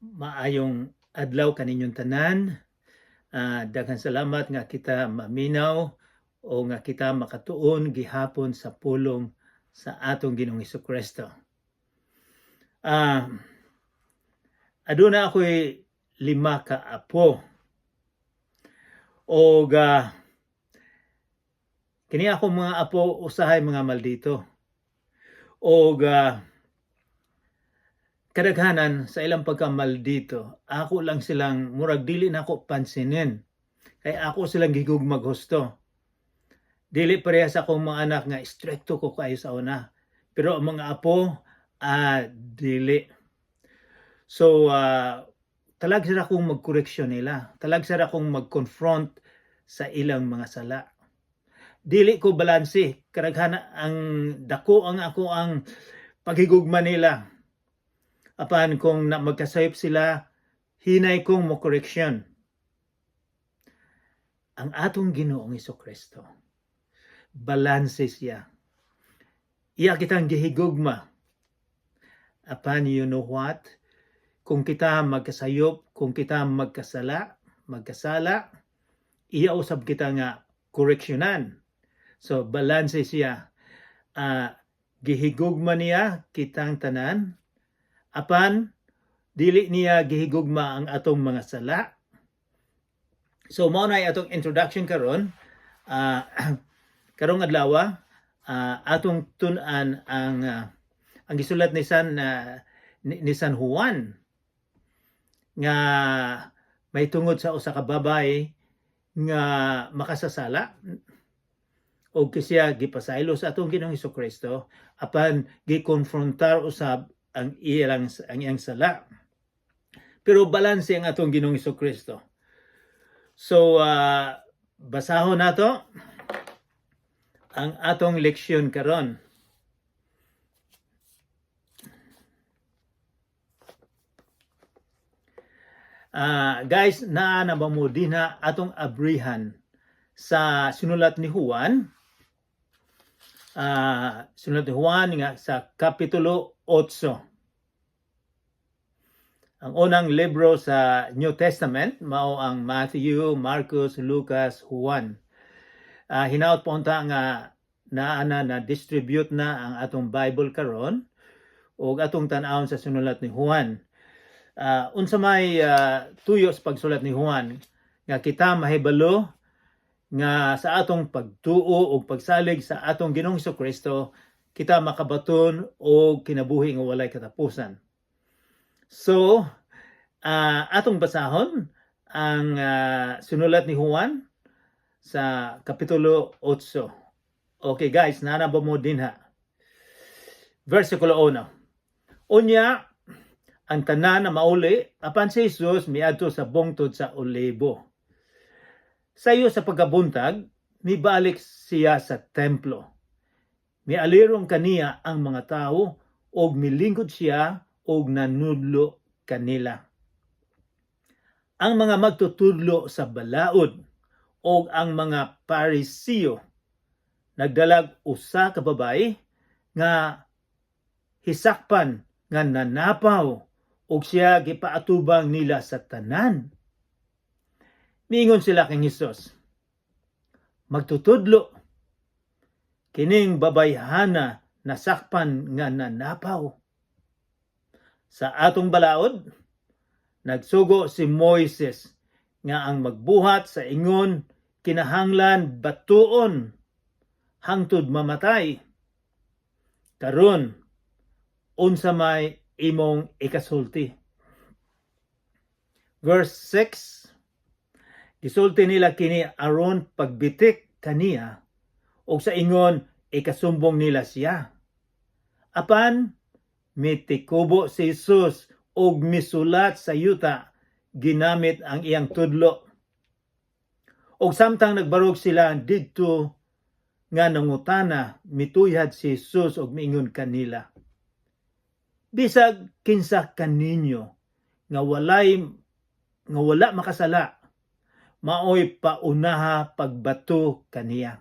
Maayong adlaw kaninyong tanan. Daghang salamat nga kita maminaw o nga kita makatuon gihapon sa pulong sa atong Ginoong Hesukristo. Aduna ako'y 5 ka apo. O kini ako mga apo usahay mga maldito. O kadaghanan sa ilang pagkamaldito, ako lang silang murag dili na ako pansinin. Kay ako silang gigugmag husto. Dili parehas akong mga anak nga stricto ko kayo sa una. Pero ang mga apo, dili. So, talag sila akong magkoreksyon nila. Talag sila akong mag-confront sa ilang mga sala. Dili ko balansi. Kadaghanan ang dako ang ako ang paghigugma nila. Apan kung magkasayop sila, hinay kong mo correction. Ang atong Ginoong Hesukristo, balanse siya. Iya kitang gihigugma. Apan you know what? Kung kita magkasayop, kung kita magkasala, iya usab kita nga koreksyonan. So balanse siya. Gihigugma niya kitang tanan. Apan, dili niya gihigugma ang atong mga sala. So, mao na atong introduction karon. Karong adlaw, atong tun-an ang gisulat ni San Juan nga may tungod sa usa ka babay nga makasasala o siya gipasaylo sa atong Ginoong Hesukristo apan gikonfrontar usab ang iyang sala. Pero balanse ang atong Ginoong Hesukristo. So, basahon nato ang atong leksyon karon. Guys, naa na ba mo din na atong abrihan sa sinulat ni Juan? Sinulat ni Juan nga sa Kapitulo 8. Ang unang libro sa New Testament mao ang Matthew, Marcos, Lucas, Juan. Hinaut po unta nga na distribute na ang atong Bible karon ug atong tan-awon sa sinulat ni Juan. Unsa may tuyo sa pagsulat ni Juan nga kita mahibalo nga sa atong pagtuo o pagsalig sa atong Ginoong Hesukristo kita makabaton o kinabuhi nga walay katapusan. So, atong basahon ang sinulat ni Juan sa Kapitulo 8. Okay guys, nanaba mo din ha. Versikulo 1. Unya, ang tanan na mauli, apan si Jesus miadto sa bungtod sa Olibo. Sayo sa pagkabuntag, mibalik siya sa templo. Mialirong kaniya ang mga tao, og milingkod siya, og nanudlo kanila. Ang mga magtutudlo sa balaod, og ang mga Parisiyo, nagdalag usa ka babae, nga hisakpan, nga nanapaw, og siya gipaatubang nila sa tanan. Miingon sila kay Hesus, magtutudlo, kining babayhana nasakpan nga nanapaw. Sa atong balaod, nagsugo si Moises nga ang magbuhat sa ingon kinahanglan batuon hangtod mamatay. Karon, unsa may imong ikasulti? Verse 6. Gisulti nila kini aron pagbitik kaniya o sa ingon ikasumbong nila siya. Apan mitikubo si Jesus og misulat sa yuta ginamit ang iyang tudlo. Og samtang nagbarog sila didto nga nangutana mituyhad si Jesus og miingon kanila. Bisag kinsa kaninyo nga wala makasala, maoy paunaha pagbato kaniya.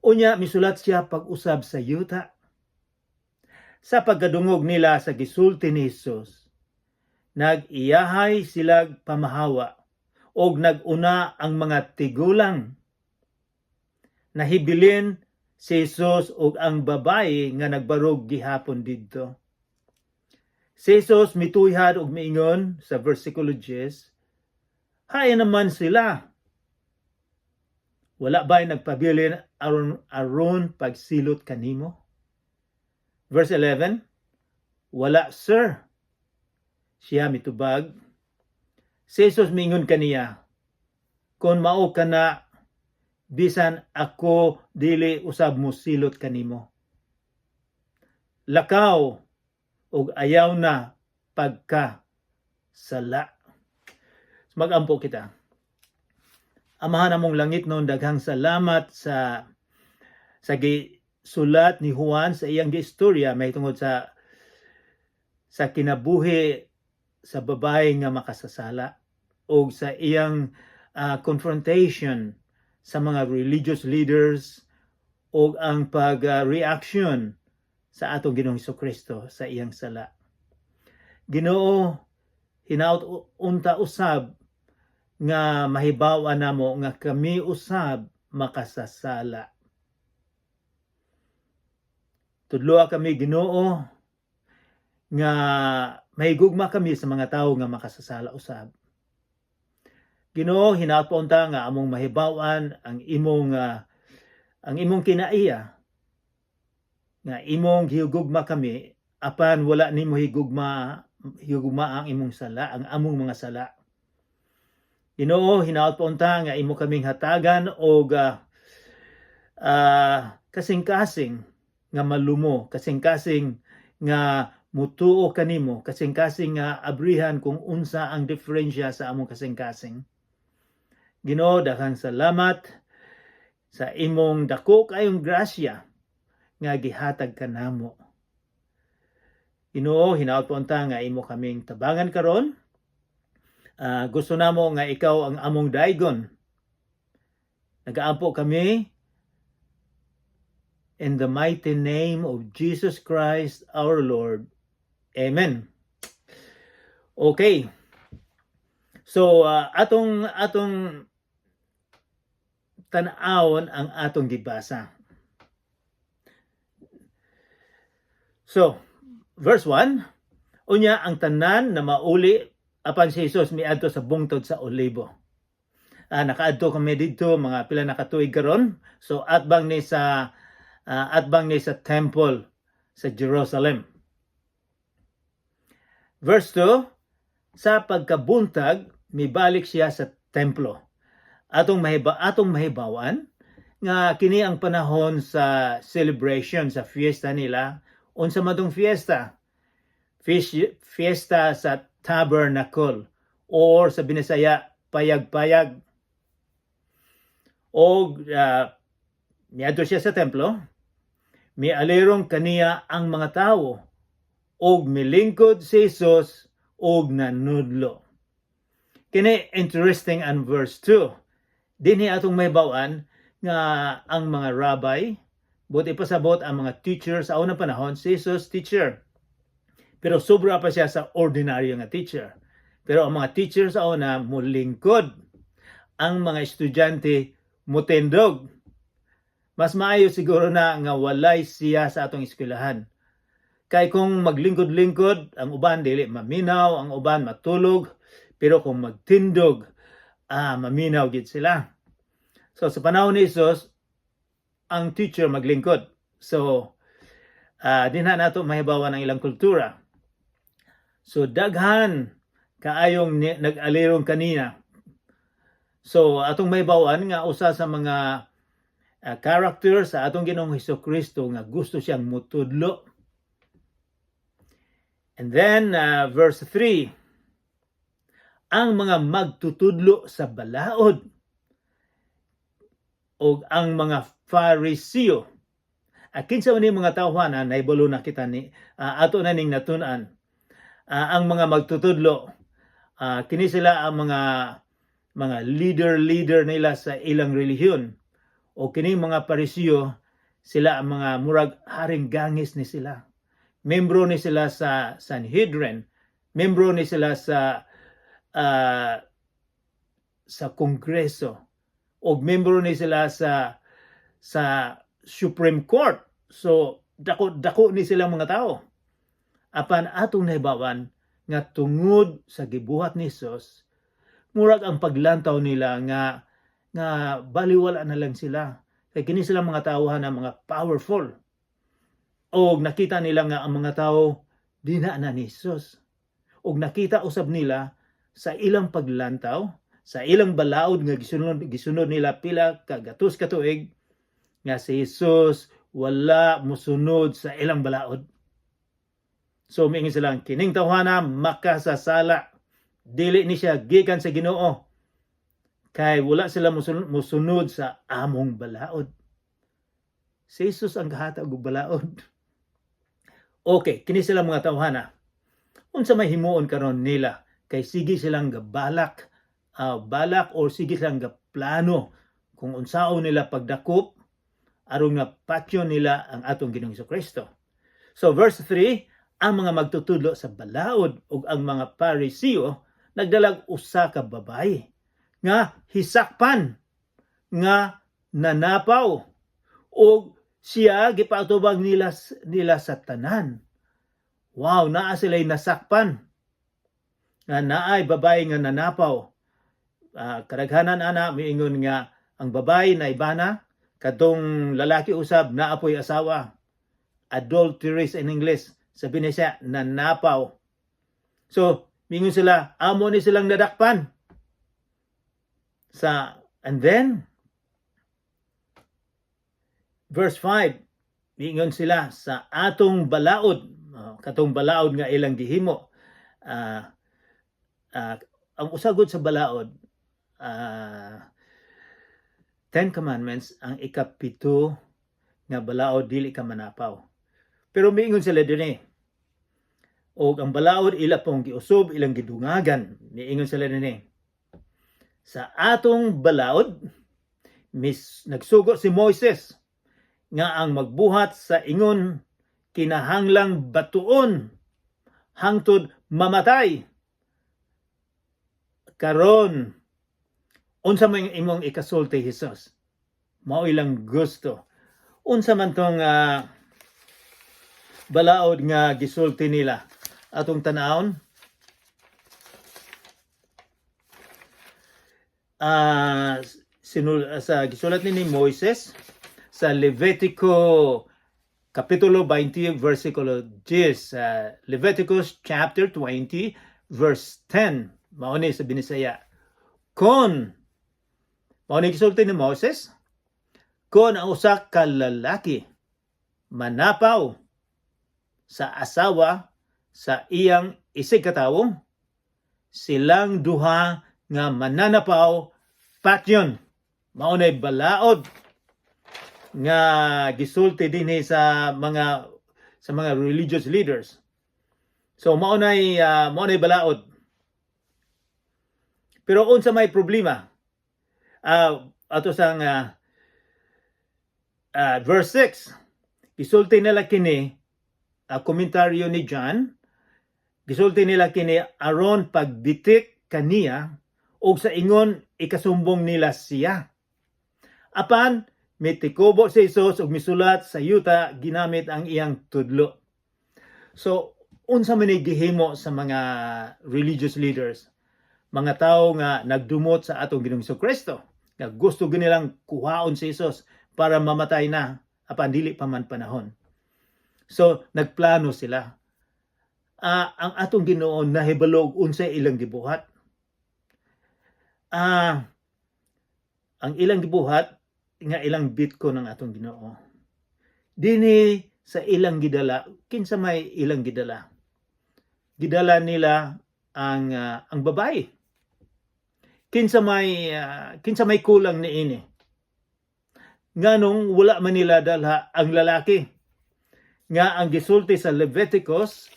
Unya misulat siya pag-usab sa yuta. Sa pagkadungog nila sa gisulti ni Hesus, nag-iyahay silag pamahawa og nag-una ang mga tigulang. Nahibilin si Hesus og ang babae nga nagbarog gihapon didto. Si Hesus mituyhad og miingon sa versikulo 10, haya naman sila. Wala ba'y nagpabilin aron pagsilot kanimo? Verse 11, wala, sir. Siya mitubag. Si Jesus mingon kaniya, kung mao ka na, bisan ako dili usab mo silot kanimo. Lakaw og ayaw na pagka sala. Magampo kita. Amahan namong langit noon, daghang salamat sa gisulat ni Juan sa iyang giistorya may tungod sa kinabuhi sa babae nga makasasala o sa iyang confrontation sa mga religious leaders o ang pag-reaction sa atong Ginoong Hesukristo sa iyang sala. Ginoo, hinaut unta usab nga mahibaw-an namo nga kami usab makasasala. Tudloa kami, Ginoo, nga mahigugma kami sa mga tawo nga makasasala usab. Ginoo, hinaut pa unta nga among mahibaw-an ang imong kinaiya nga imong higugma kami apan wala nimo higugma ang imong sala, ang among mga sala. Ginoo, hinaut pa unta nga imo kaming hatagan og kasing-kasing nga malumo, kasing-kasing nga mutuo kanimo, kasing-kasing nga abrihan kung unsa ang diferensya sa among kasing-kasing. Ginoo, daghang salamat sa imong dako kayong grasya nga gihatag kanamo. Ginoo, hinaut pa unta nga imo kaming tabangan karon. Gusto namo nga ikaw ang among daigon. Nagaampo kami in the mighty name of Jesus Christ our Lord. Amen. Okay. So atong tan-awon ang atong gibasa. So, verse 1, unya ang tanan na mauli apan si Jesus miadto sa bungtod sa Olibo. Nakaadto kami dito mga pila na katuig karon. So atbang ni sa temple sa Jerusalem. Verse 2, sa pagkabuntag mibalik siya sa templo. Atong mahibawan nga kini ang panahon sa celebration, sa fiesta nila. Unsa madong fiesta? Fiesta sa Tabernacle, or sa Binisaya, payag-payag. O niadto siya sa templo, mialirong kaniya ang mga tao, og milingkod si Jesus, og nanudlo. Kini interesting ang verse 2. Dinhi atong mahibaw-an nga ang mga rabbi, buti pasabot ang mga teacher sa unang panahon, si Jesus teacher. Pero sobra pa siya sa ordinaryo nga teacher. Pero ang mga teacher sa una mulingkod. Ang mga estudyante mutindog. Mas maayo siguro na nga walay siya sa atong eskwelahan. Kay kung maglingkod-lingkod, ang uban dili maminaw, ang uban matulog. Pero kung magtindog, maminaw gid sila. So sa panahon ni Jesus, ang teacher maglingkod. So dinha nato mahibawan ang ilang kultura. So daghan kaayong nag-alirong kanina. So atong mahibawan nga usa sa mga character sa atong Ginoong Hesukristo nga gusto siyang mutudlo. And then verse 3, ang mga magtutudlo sa balaod o ang mga Fariseo. Kinsa man ni mga tawhanan naibalo na kita ni ato na ning natun-an. Ang mga magtutudlo, kini sila ang mga leader nila sa ilang relihiyon. O kini mga Fariseo, sila ang mga murag haring gangis ni sila. membro ni sila sa Sanhedrin, membro ni sila sa Kongreso, o membro ni sila sa Supreme Court. So dako ni silang mga tao. Apan atong nahibawan nga tungod sa gibuhat ni Jesus, murag ang paglantaw nila nga baliwala na lang sila. Kay kini sila mga tawhan na mga powerful. O nakita nila nga ang mga tao di na ni Jesus. O nakita usab nila sa ilang paglantaw, sa ilang balaod nga gisunod nila pila kagatos ka tuig nga si Jesus wala mosunod sa ilang balaod. So miingin sila kining tawhana makasasala, dili ni siya gikan sa Ginoo kay wala sila mosunod sa among balaod. Si Jesus ang kahatag og balaod. Okay, kini sila mga tawhana. Unsa may himuon karon nila kay sige silang balak or sige silang plano kung unsaon nila pagdakop aron nga patyon nila ang atong Ginoong Kristo. So verse 3, ang mga magtutudlo sa balaod ug ang mga Pariseo nagdalag usa ka babayi nga hisakpan nga nanapaw ug siya gipaatubag nila sa tanan. Wow, naa sila'y nasakpan nga naay babae nga nanapaw. Kadaghanan ana miingon nga ang babae na ibana kadtong lalaki usab naapoy asawa. Adulteries in English. Sabi niya siya, nanapaw. So, mingon sila, amo ni silang nadakpan. And then, verse 5, mingon sila sa atong balaod, katong balaod nga ilang gihimo. Ang usagod sa balaod, 10 Commandments, ang ikapito nga balaod, dili ka manapaw. Pero miingon sila din o ang balaod ila pong giusob, ilang gidungagan. Miingon sila din sa atong balaod, nagsugo si Moises nga ang magbuhat sa ingon kinahanglang batuon hangtod mamatay. Karon, unsa man imong ikasulti Jesus? Mao ilang gusto. Unsa man tong balaod nga gisulti nila atong tanawon sa gisulat ni Moises sa Levitico kapitulo 20 versikulo 10, Leviticus chapter 20 verse 10. Mao ni sa binisaya, mao ni gisulti ni Moses, kon ang usa ka lalaki manapaw sa asawa sa iyang isig katawo, silang duha nga mananapaw patyon. Mao nay balaod nga gisulti dinhi sa mga religious leaders. So mao nay balaod. Pero unsa may problema? Ato sang verse 6, gisulti nila kini komentaryo ni John, gisulti nila kini aron pagbitik kaniya o sa ingon ikasumbong nila siya. Apan mitikubo si Jesus og misulat sa yuta ginamit ang iyang tudlo. So unsa man gihimo sa mga religious leaders, mga tao nga nagdumot sa atong Ginoong Kristo, nga gusto ginilang kuhaon si Jesus para mamatay na apan dili pa man panahon. So, nagplano sila. Ang atong Ginoo nahibalog unsay ilang gibuhat. Ang ilang gibuhat nga ilang bitko ng atong Ginoo. Dinhi sa ilang gidala, kinsa may ilang gidala. Gidala nila ang babae. Kinsa may kulang niini. Nganong wala man nila dalha ang lalaki. Nga ang gisulti sa Leviticus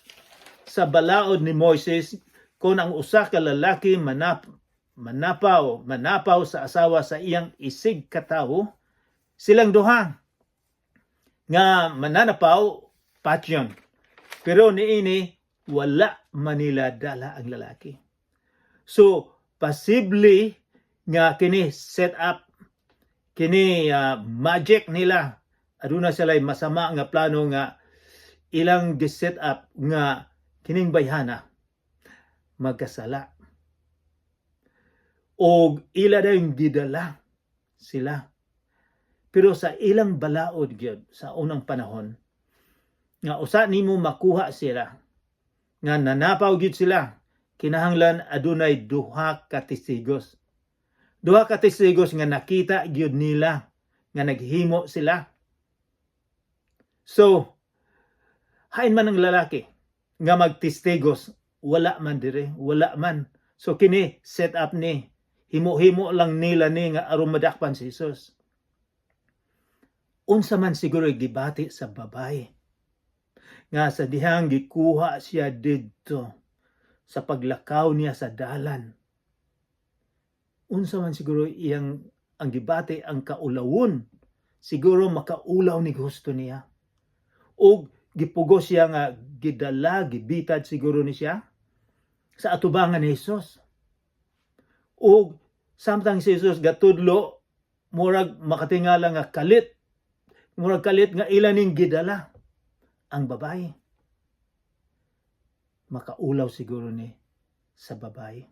sa balaod ni Moises, kung ang usa ka lalaki manapaw sa asawa sa iyang isig katawo, silang duha nga mananapaw patyon. Pero niini wala manila dala ang lalaki. So possibly nga kini set up kini magic nila, aduna sila masama nga plano nga ilang gi-set up nga kining bayhana magkasala. O ila dayong gidala sila. Pero sa ilang balaod gyud sa unang panahon nga usa nimo makuha sila nga nanapaw gyud sila, kinahanglan adunay duha ka testigos. Duha ka testigos nga nakita gyud nila nga naghimo sila. So hain man ang lalaki nga magtestigos, wala man dire, wala man. So kini set up ni, himo-himo lang nila ni nga aron madakpan si Jesus. Unsa man siguro gibati sa babae nga sa dihang gikuha siya didto sa paglakaw niya sa dalan. Unsa man siguro iyang ang gibati ang kaulawon, siguro makaulaw ni gusto niya. O gipugos siya nga gidala, gibitad siguro ni siya sa atubangan ni Jesus. O samtang si Jesus gatudlo, murag makatingala nga kalit, murag kalit nga ilaning gidala ang babae. Makaulaw siguro ni sa babae.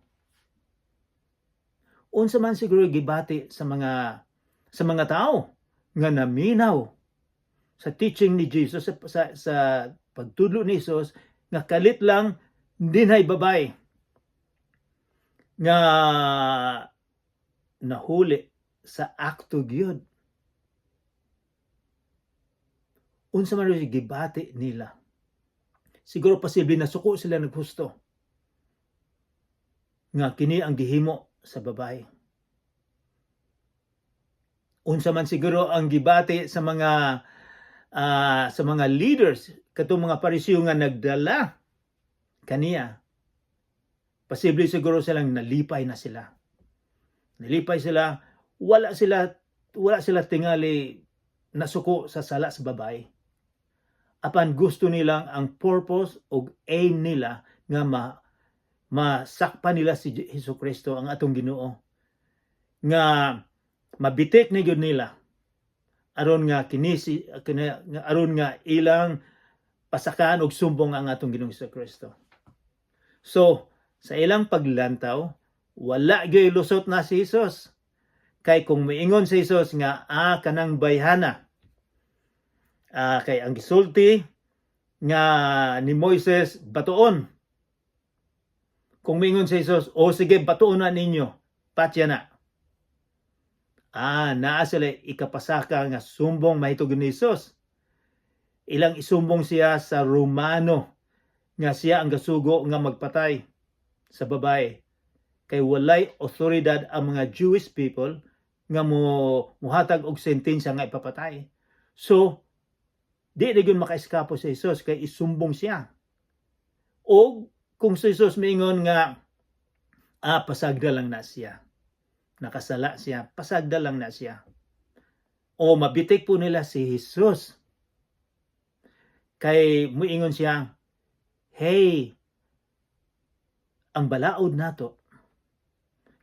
Unsa man siguro gibati sa mga tao nga naminaw sa teaching ni Jesus, sa pagtudlo ni Jesus, nga kalit lang dinhay babae nga nahuli sa akto gyud. Unsa man rin gibati nila, siguro posible na suko sila naghusto nga kini ang gihimo sa babae. Unsa man siguro ang gibati sa mga leaders, katong mga Pariseo nga nagdala kaniya, posible siguro silang nalipay na sila. Nalipay sila, wala sila tingali nasuko sa sala sa babae. Apan gusto nilang ang purpose o aim nila nga masakpan nila si Jesucristo, ang atong Ginoo, nga mabitik na gyud nila aron nga aron nga ilang pasakaan og sumbong ang atong Ginoong Jesucristo. So sa ilang paglantaw, wala gyud lusot na si Jesus. Kay kung miingon si Jesus nga kanang bayhana, kay ang gisulti nga ni Moises batuon. Kung miingon si Jesus, o sige batuon na ninyo, patya na. Naa sila ikapasaka nga sumbong mahitog ni Jesus. Ilang isumbong siya sa Romano nga siya ang gasugo nga magpatay sa babae. Kay walay otoridad ang mga Jewish people nga muhatag og sentensya nga ipapatay. So di na gyud makaiskapo si Jesus kay isumbong siya. O kung si Jesus miingon nga pasagda lang na siya, nakasala siya, pasagda lang na siya, o mabitik po nila si Jesus kay muingon siya, hey, ang balaod nato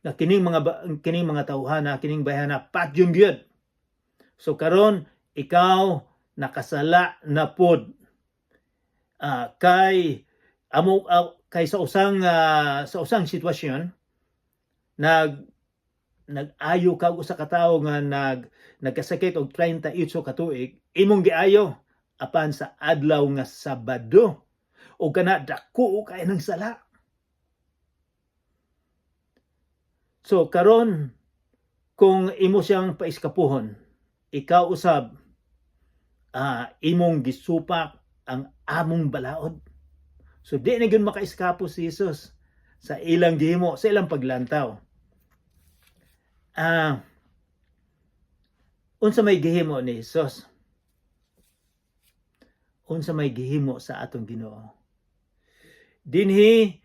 nga kining mga tawhana, kining bayhana patyong gyud. So karon ikaw nakasala na pod, kay sa usang sitwasyon nag-ayo ka usa ka tawo nga nagkasakit og 38 ka tuig, imong giayo apan sa adlaw nga Sabado o kana dako kay nang sala. So karon kung imo siyang paiskapuhon, ikaw usab imong gisupak ang among balaod. So di na gyud makaiskapo si Jesus sa ilang gihimo, sa ilang paglantaw. Unsa may gihimo ni Jesus? Unsa may gihimo sa atong Ginoo? Dinhi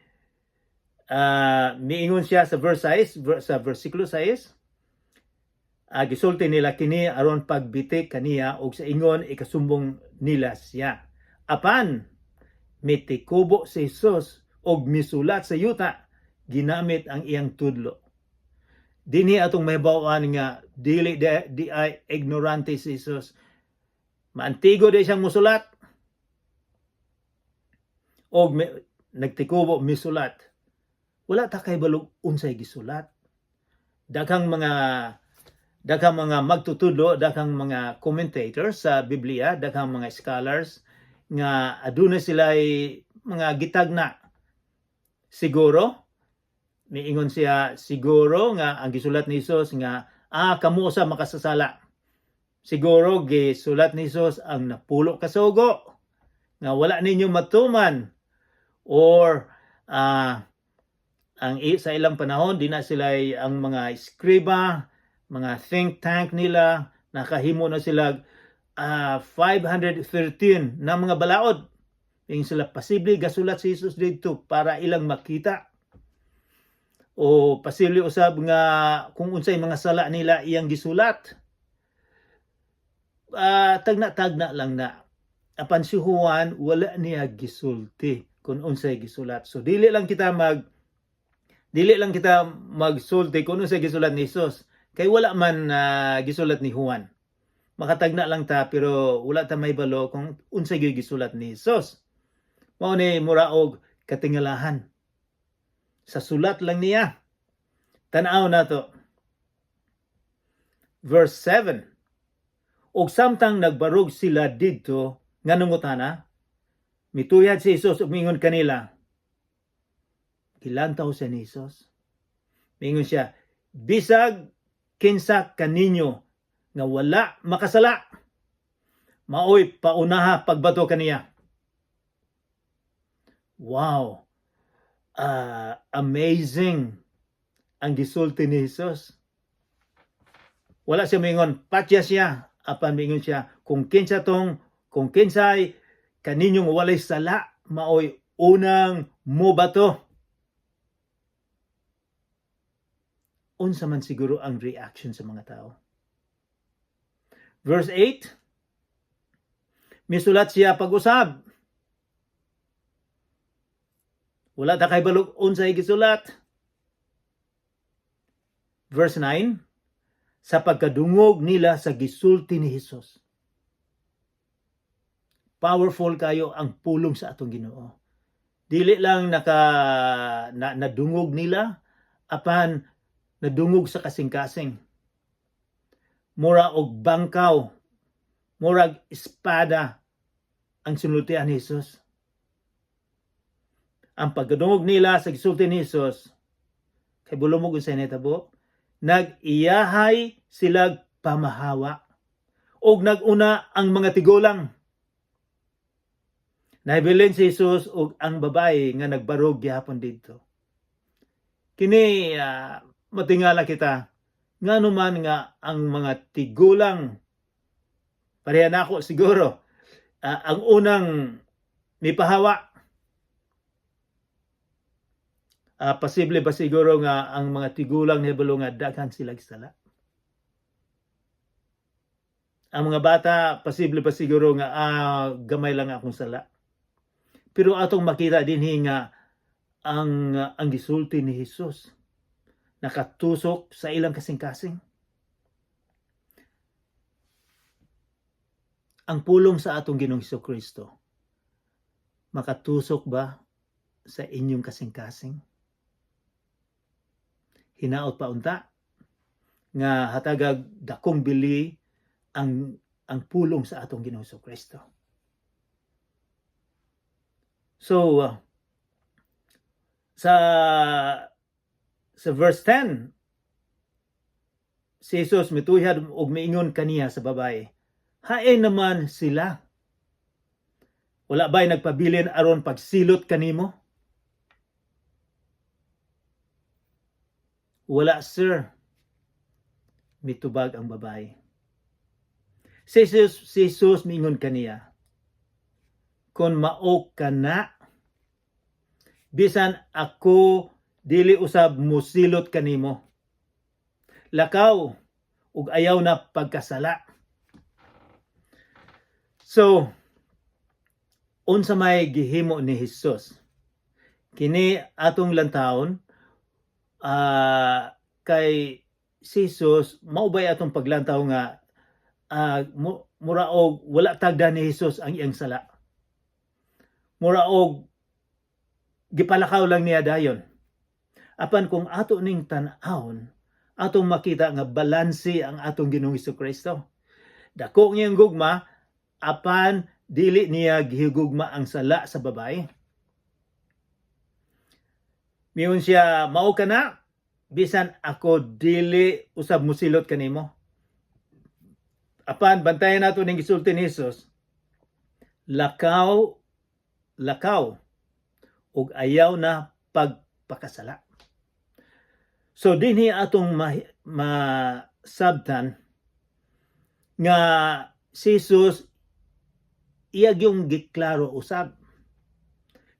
miingon siya sa versikulo 6, gisulti nila kini aron pagbitik kaniya og sa ingon ikasumbong nila siya. Apan mitikubo si Jesus og misulat sa yuta ginamit ang iyang tudlo. Dinhi atong mahibaw-an nga di ay ignorante si Jesus. Maantigo di siyang musulat og nagtikubo misulat. Wala ta kay balog unsay gisulat. Daghang mga magtutudlo, daghang mga commentators sa Biblia, daghang mga scholars nga aduna sila'y mga gitagna. Siguro miingon siya siguro nga ang gisulat ni Jesus nga kamo sa makasasala. Siguro gisulat ni Jesus ang napulo ka sugo nga wala ninyo matuman, or sa ilang panahon di na sila ang mga skriba, mga think tank nila, nakahimo na sila 513 na mga balaod. Yung sila posible gasulat si Jesus dito para ilang makita. O posible usab nga kung unsay mga sala nila iyang gisulat. Tagna-tagna lang na. Apan si Juan wala niya gisulti kung unsay gisulat. So dili lang kita magsulti kung unsay gisulat ni Jesus. Kay wala man gisulat ni Juan. Makatagna lang ta pero wala ta may balo kung unsay gisulat ni Jesus. Mao ni muraog katingalahan. Sa sulat lang niya. Tanaw na to. Verse 7. Og samtang nagbarog sila didto nga nungutana, mituyad si Jesus ug mingon kanila. Kilantaw siya ni Jesus. Mingon siya, bisag kinsa kaninyo nga wala makasala, maoy paunaha pagbato kaniya. Wow! Amazing ang gisulti ni Jesus. Wala siya mingon, patya siya. Apan mingon siya, kung kinsay kaninyong walay sala, maoy unang mubato. Unsa man siguro ang reaction sa mga tao. Verse 8, misulat siya pag-usab. Wala ta kay balog unsay gisulat. Verse 9, sa pagkadungog nila sa gisulti ni Jesus. Powerful kayo ang pulong sa atong Ginoo. Dili lang nadungog nila, apan nadungog sa kasing-kasing. Mura og bangkaw, murag espada ang sinultian ni Jesus. Ang pagdungog nila sa gisulti ni Jesus, kay bulumog unsay nahitabo, nag-iyahay sila pamahawa og naguna ang mga tigulang. Nahibilin si Jesus og ang babae nga nagbarog gihapon didto. Kini matingala kita ngano man nga ang mga tigulang pareha nako siguro ang unang mipahawa. Posible ba siguro nga ang mga tigulang nahibalo nga daghan sila sala? Ang mga bata, posible ba siguro nga gamay lang akong sala? Pero atong makita dinhi nga ang gisulti ni Jesus nakatusok sa ilang kasing-kasing. Ang pulong sa atong Ginoong Hesukristo makatusok ba sa inyong kasing-kasing? Hinaot pa unta nga hatagag dakong bili ang pulong sa atong Ginoong Hesukristo. So sa verse 10, si Jesus mituyad og miingon kaniya sa babae, hain naman sila. Wala ba'y nagpabilin aron pagsilot kanimo? Wala, sir. Mitubag ang babae. Si Jesus miingon kaniya, kung mao ka na, bisan ako dili usab musilot kanimo. Lakaw ug ayaw na pagkasala. So, unsa may gihimo ni Hesus. Kini atong lantawon kay si Hesus maubay atong paglantaw nga mura og wala tagda ni Hesus ang iyang sala. Mura og gipalakaw lang niya dayon. Apan kung ato ning tan-awon, atong makita nga balanse ang atong Ginoong Hesukristo. Dako ngayong gugma, apan dili niya gihigugma ang sala sa babae. Miyon siya, mao ka na, bisan ako dili usab musilot kanimo. Apan bantayan nato ning gisulti ni Hesus, lakaw ug ayaw na pagpakasala. So dinhi atong masabtan nga si Hesus iya yung giklaro usab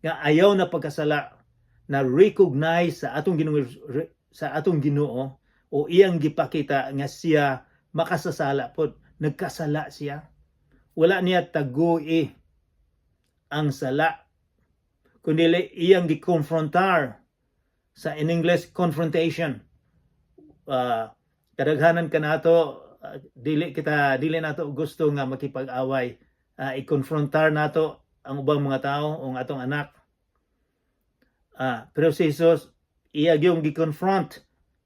nga ayaw na pagkasala, na recognize sa atong Ginoo o iyang gipakita nga siya makasasala pod, nagkasala siya. Wala niya tagui ang sala, kundi iyang gikonfrontar sa in English confrontation. Kadaghanan ka nato dili nato gusto nga makipag-away. I-confrontar nato ang ubang mga tao o ang atong anak. Pero si Jesus iya gyung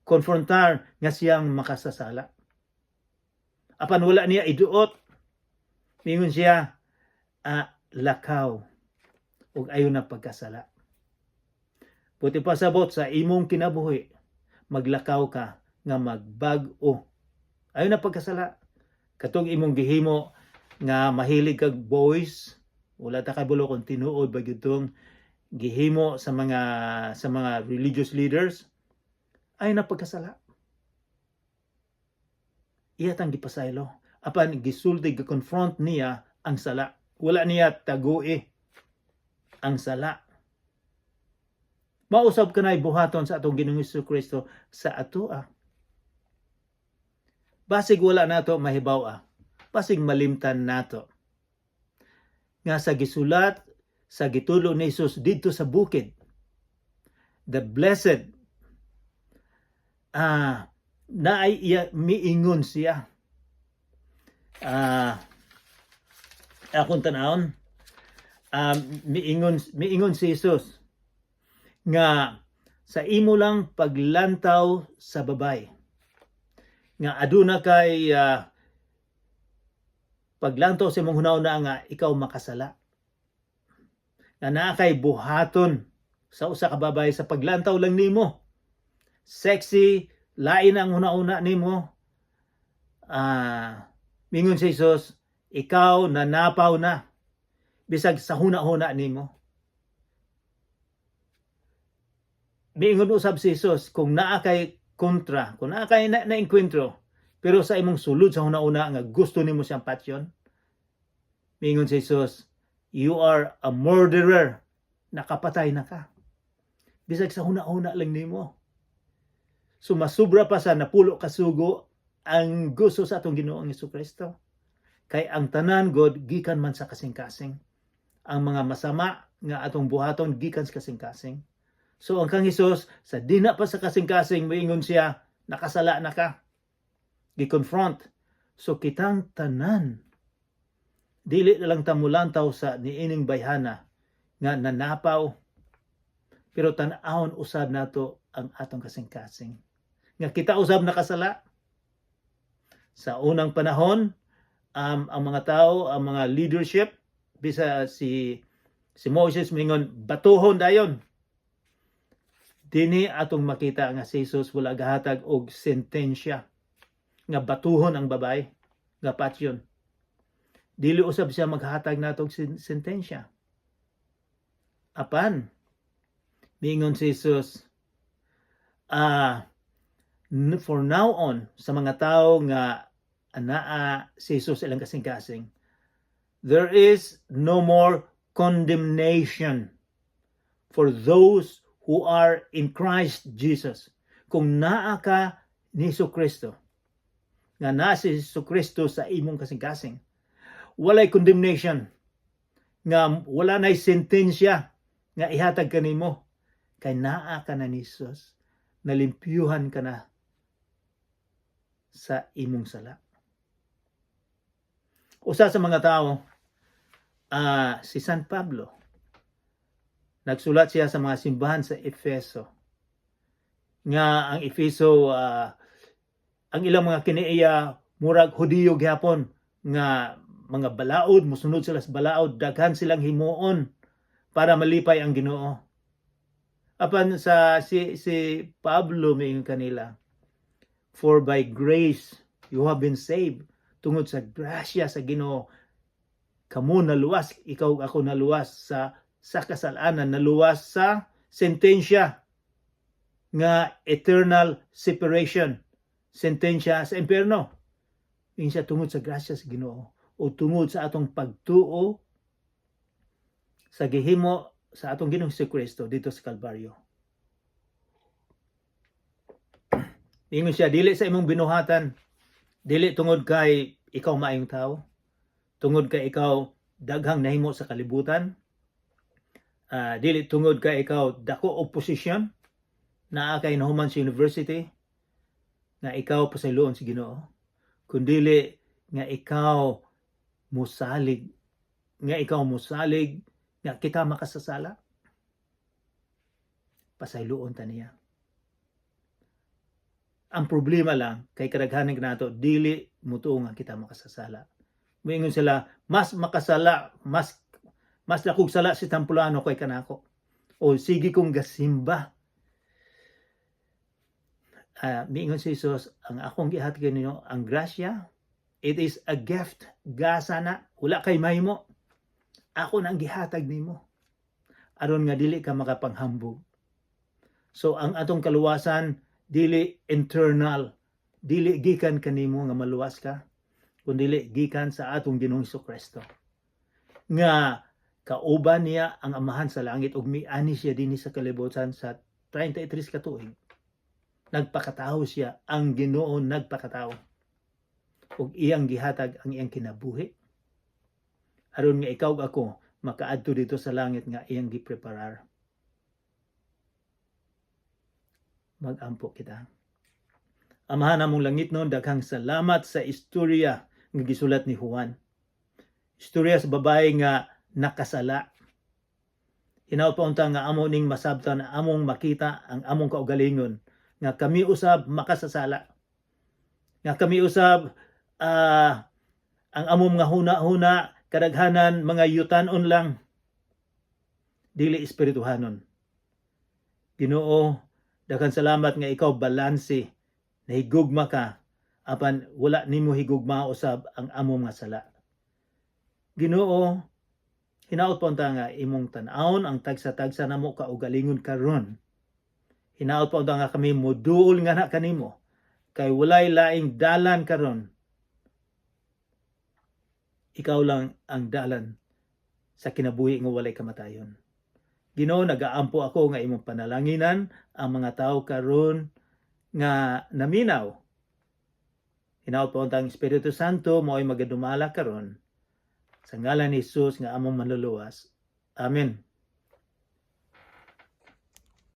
konfrontar nga siyang makasasala. Apan wala niya iduot. Mingon siya lakaw ug ayo na pagkasala. Buti pasabot sa imong kinabuhi, maglakaw ka nga magbag-o. Ayo na pagkasala. Katong imong gihimo nga mahilig kag boys, wala ta kay bulo kung tinuod ba gyudtong gihimo sa mga religious leaders, ayo na pagkasala. Iya tang gipasaylo. Apan gisulti gi-confront niya ang sala. Wala niya tagui ang sala. Mausab kanay buhaton sa atong Ginoong Hesukristo sa atoa. Basig wala nato mahibaw basig malimtan nato nga sa gisulat sa gitulo ni Hesus didto sa bukid, the blessed naay iya miingon siya. Akong tanawon, miingon si Hesus nga sa imo lang paglantaw sa babay, nga aduna kay paglantaw sa imong hunahuna nga ikaw makasala, nga naa kay buhaton sa usa ka babay sa paglantaw lang nimo. Sexy, lain ang hunahuna nimo. Mingon si Jesus, ikaw nanapaw na bisag sa hunahuna nimo. Miingon usab si Jesus, kung naa kay kontra, kung naa kay na-enkwentro, pero sa imong sulod sa hunahuna nga gusto nimo siyang patyon, miingon si Jesus, you are a murderer, nakapatay na ka. Bisag sa hunahuna lang nimo. So masubra pa sa napulo kasugo ang gusto sa atong Ginoong Hesukristo. Kay ang tanan God gikan man sa kasing-kasing. Ang mga masama nga atong buhaton gikan sa kasing-kasing. So ang kang Hesus sa dina pa sa kasing-kasing moingon siya, nakasala na ka. Gi-confront. So kitang tanan dili na lang tamulantaw sa niining bayhana nga nanapaw, pero tan-awon usab nato ang atong kasing-kasing. Nga kita usab nakasala. Sa unang panahon, ang mga tao, ang mga leadership, bisa si Moses mingon, batuhon dayon. Dini atong makita nga si Jesus wala gahatag og sentensya nga batuhon ang babay, nga patyon. Dili usab siya maghatag natong sentensya. Apan mingon si Jesus, for now on, sa mga tao nga anaa si Jesus ilang kasing-kasing, there is no more condemnation for those who are in Christ Jesus. Kung naa ka ni Jesucristo, nga naa si Jesucristo sa imong kasing-kasing, walay condemnation. nga wala na'y sentensya nga ihatag kanimo kay naa ka na ni Jesus, nalimpyuhan ka na sa imong sala. Usa sa mga tao, si San Pablo, nagsulat siya sa mga simbahan sa Efeso, nga ang Efeso, ang ilang mga kinaiya murag Hudiyo gyapon, nga mga balaod, musunod sila sa balaod, daghan silang himuon para malipay ang Ginoo. Apan si Pablo mayon kanila, for by grace you have been saved, tungod sa grasya sa Ginoo kamo naluwas, ikaw ako naluwas sa kasalanan, naluwas sa sentensya nga eternal separation, sentensya sa impyerno. Insa tungod sa grasya sa Ginoo o tungod sa atong pagtuo sa gihimo sa atong Ginoong Jesucristo dito sa Kalbaryo. Ingon siya, dili sa imong binuhatan, dili tungod kay ikaw maayong tao, tungod kay ikaw daghang nahimo sa kalibutan, dili tungod kay ikaw dako og posisyon, naa kay nahuman sa university, nga ikaw pasayloon sa Ginoo, kundili nga ikaw musalig, nga kita makasasala, pasayloon ta niya. Ang problema lang kay kadaghanan nato dili mutuo nga kita makasasala. Moingon sila, mas makasala, mas dakog sala si Tampulano kay kanako. O sige kong gasimba. Miingon si Jesus, ang akong gihatag ninyo, ang grasya, it is a gift. Gasa na, wala kay mahimo. Ako na ang gihatag nimo. Aron nga dili ka makapanghambog. So ang atong kaluwasan dili internal, dili gikan kanimo nga maluwas ka, kundi gikan sa atong Ginoong Jesucristo. Nga kauban niya ang amahan sa langit ug miani siya dinhi sa kalibutan sa 33 ka tuig. Nagpakatawo siya, ang Ginoo nagpakatawo. Ug iyang gihatag ang iyang kinabuhi. Aron nga ikaw ako makaadto dito sa langit nga iyang gipreparar. Mag-ampo kita. Amahan namong langit noon, daghang salamat sa istorya nga gisulat ni Juan. Istorya sa babae nga nakasala. Hinaut pa unta nga amo ning masabtan, among makita ang among kaugalingon, nga kami usab makasasala. Nga kami usab ang among mga huna-huna, kadaghanan mga yutan-on lang, dili espirituhanon. Ginoo, daghang salamat nga ikaw balanse, nahigugma ka, apan wala nimo higugma usab ang among nga sala. Ginoo, hinaut pa unta nga imong tan-awon ang tagsa-tagsa namo kaugalingon karon. Hinaut pa unta nga kami moduol nga na kanimo, kay walay laing dalan karon. Ikaw lang ang dalan sa kinabuhi nga walay kamatayon. Ginoo, nagaampo ako nga imong panalanginan ang mga tao karon nga naminaw. Hinaut pa untang Espiritu Santo mo'y magadumala karon sa ngalan ni Jesus nga among manluluwas. Amen.